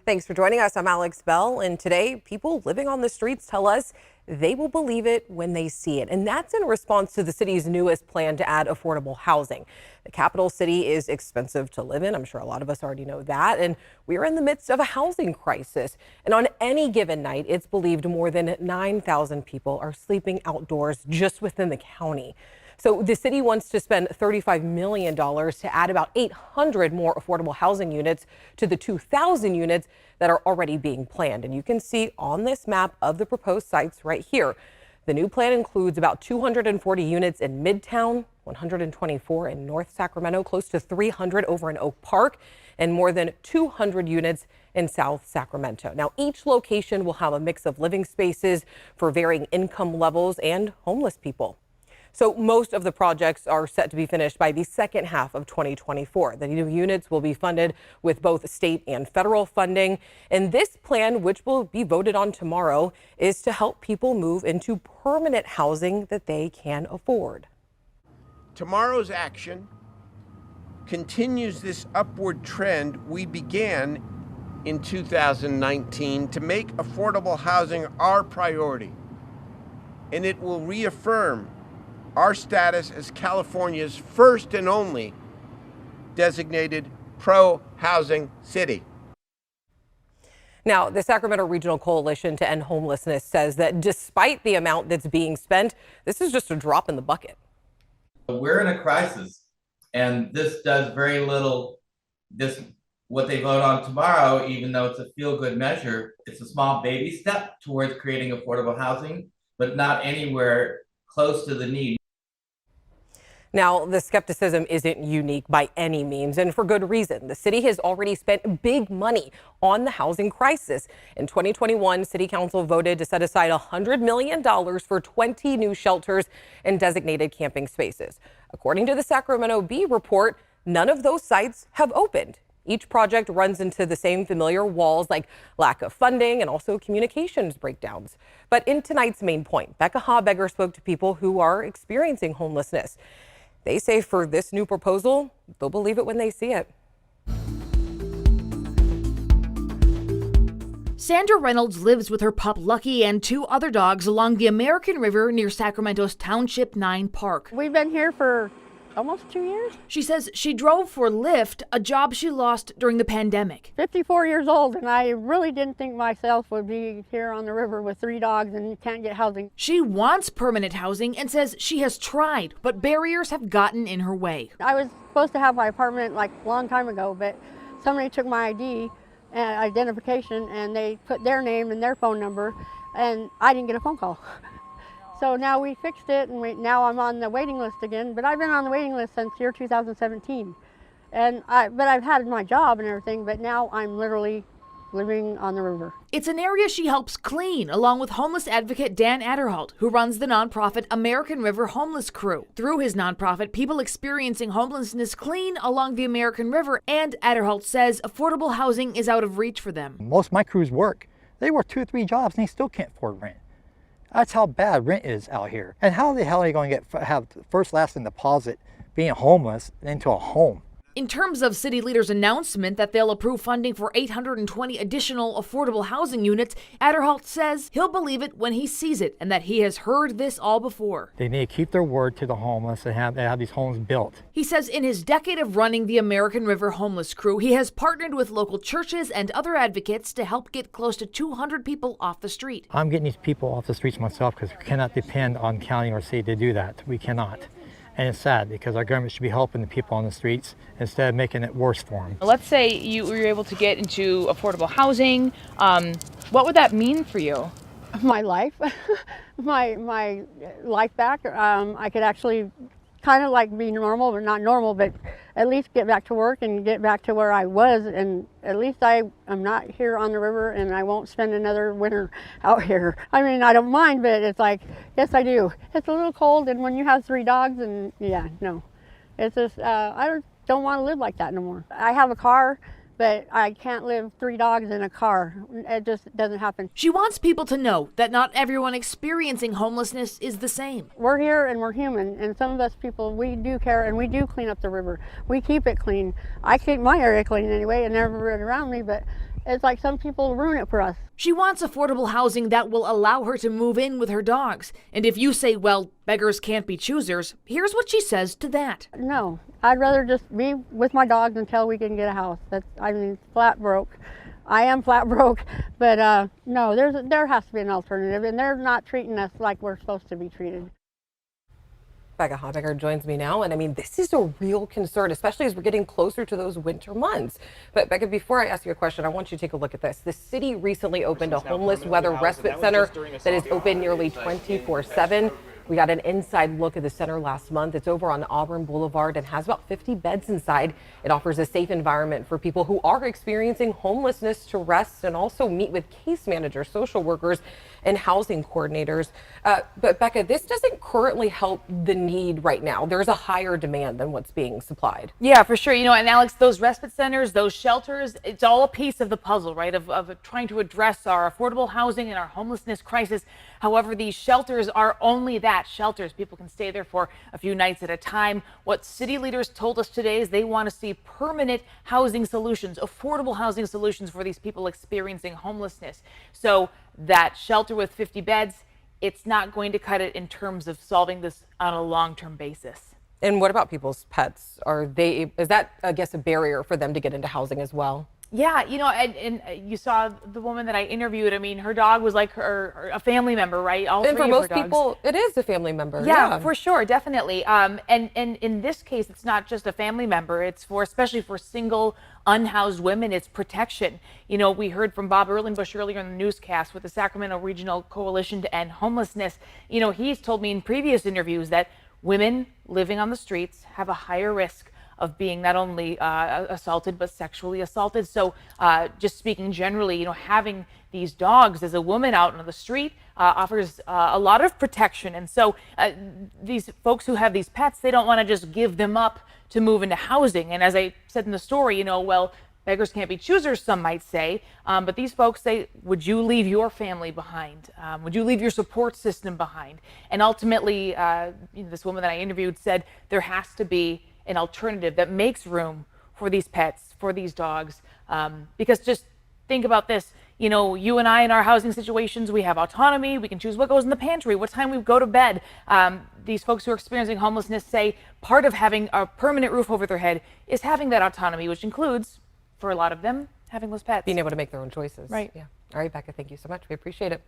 Thanks for joining us. I'm Alex Bell, and today people living on the streets tell us they will believe it when they see it. And that's in response to the city's newest plan to add affordable housing. The capital city is expensive to live in. I'm sure a lot of us already know that. And we're in the midst of a housing crisis. And on any given night, it's believed more than 9,000 people are sleeping outdoors just within the county. So the city wants to spend $35 million to add about 800 more affordable housing units to the 2,000 units that are already being planned. And you can see on this map of the proposed sites right here. The new plan includes about 240 units in Midtown, 124 in North Sacramento, close to 300 over in Oak Park, and more than 200 units in South Sacramento. Now, each location will have a mix of living spaces for varying income levels and homeless people. So most of the projects are set to be finished by the second half of 2024. The new units will be funded with both state and federal funding. And this plan, which will be voted on tomorrow, is to help people move into permanent housing that they can afford. Tomorrow's action continues this upward trend we began in 2019 to make affordable housing our priority. And it will reaffirm our status as California's first and only designated pro-housing city. Now, the Sacramento Regional Coalition to End Homelessness says that despite the amount that's being spent, this is just a drop in the bucket. We're in a crisis, and this does very little. What they vote on tomorrow, even though it's a feel-good measure, it's a small baby step towards creating affordable housing, but not anywhere close to the need. Now, the skepticism isn't unique by any means, and for good reason. The city has already spent big money on the housing crisis. In 2021, City Council voted to set aside $100 million for 20 new shelters and designated camping spaces. According to the Sacramento Bee report, none of those sites have opened. Each project runs into the same familiar walls like lack of funding and also communications breakdowns. But in tonight's main point, Becca Habegger spoke to people who are experiencing homelessness. They say for this new proposal, they'll believe it when they see it. Sandra Reynolds lives with her pup Lucky and two other dogs along the American River near Sacramento's Township 9 Park. We've been here for almost 2 years. She says she drove for Lyft, a job she lost during the pandemic. 54 years old, and I really didn't think myself would be here on the river with 3 dogs and can't get housing. She wants permanent housing and says she has tried, but barriers have gotten in her way. I was supposed to have my apartment like a long time ago, but somebody took my ID and identification and they put their name and their phone number, and I didn't get a phone call. So now we fixed it, and now I'm on the waiting list again. But I've been on the waiting list since year 2017, but I've had my job and everything. But now I'm literally living on the river. It's an area she helps clean, along with homeless advocate Dan Adderholt, who runs the nonprofit American River Homeless Crew. Through his nonprofit, people experiencing homelessness clean along the American River, and Adderholt says affordable housing is out of reach for them. Most of my crews work. They work 2 or 3 jobs, and they still can't afford rent. That's how bad rent is out here. And how the hell are you going to have first, last, and deposit being homeless into a home? In terms of city leaders' announcement that they'll approve funding for 820 additional affordable housing units, Adderholt says he'll believe it when he sees it and that he has heard this all before. They need to keep their word to the homeless and have these homes built. He says in his decade of running the American River Homeless Crew, he has partnered with local churches and other advocates to help get close to 200 people off the street. I'm getting these people off the streets myself because we cannot depend on county or city to do that. We cannot. And it's sad because our government should be helping the people on the streets instead of making it worse for them. Let's say you were able to get into affordable housing. What would that mean for you? My life, my life back. I could actually kind of like be normal, but not normal, but at least get back to work and get back to where I was. And at least I'm not here on the river and I won't spend another winter out here. I mean, I don't mind, but it's like, yes, I do. It's a little cold, and when you have 3 dogs, and yeah, no. It's just, I don't want to live like that no more. I have a car, but I can't live 3 dogs in a car. It just doesn't happen. She wants people to know that not everyone experiencing homelessness is the same. We're here and we're human, and some of us people, we do care and we do clean up the river. We keep it clean. I keep my area clean anyway and everyone around me, but It's like some people ruin it for us. She wants affordable housing that will allow her to move in with her dogs. And if you say, well, beggars can't be choosers, here's what she says to that. No, I'd rather just be with my dogs until we can get a house. Flat broke. I am flat broke, but no, there has to be an alternative, and they're not treating us like we're supposed to be treated. Becca Hotbecker joins me now, and I mean, this is a real concern, especially as we're getting closer to those winter months. But Becca, before I ask you a question, I want you to take a look at this. The city recently opened a homeless weather respite center that is open nearly 24/7. We got an inside look at the center last month. It's over on Auburn Boulevard and has about 50 beds inside. It offers a safe environment for people who are experiencing homelessness to rest and also meet with case managers, social workers, and housing coordinators. But Becca, this doesn't currently help the need right now. There's a higher demand than what's being supplied. Yeah, for sure. And Alex, those respite centers, those shelters, it's all a piece of the puzzle, right? Of trying to address our affordable housing and our homelessness crisis. However, these shelters are only that, shelters. People can stay there for a few nights at a time. What city leaders told us today is they want to see permanent housing solutions, affordable housing solutions for these people experiencing homelessness. So that shelter with 50 beds, it's not going to cut it in terms of solving this on a long-term basis. And what about people's pets? Is that, I guess, a barrier for them to get into housing as well? Yeah, and you saw the woman that I interviewed. I mean, her dog was like a family member, right? All And three for of most her dogs. people, it is a family member. Yeah, for sure, definitely. And in this case, it's not just a family member. It's especially for single, unhoused women, it's protection. We heard from Bob Erlenbush earlier in the newscast with the Sacramento Regional Coalition to End Homelessness. He's told me in previous interviews that women living on the streets have a higher risk of being not only assaulted but sexually assaulted. So just speaking generally, having these dogs as a woman out on the street offers a lot of protection. And so these folks who have these pets, they don't want to just give them up to move into housing. And as I said in the story, well, beggars can't be choosers, some might say. But these folks say, would you leave your family behind? Would you leave your support system behind? And ultimately, this woman that I interviewed said there has to be an alternative that makes room for these pets, for these dogs. Because just think about this, you and I in our housing situations, we have autonomy. We can choose what goes in the pantry, what time we go to bed. These folks who are experiencing homelessness say part of having a permanent roof over their head is having that autonomy, which includes, for a lot of them, having those pets. Being able to make their own choices. Right. Yeah. All right, Becca, thank you so much. We appreciate it.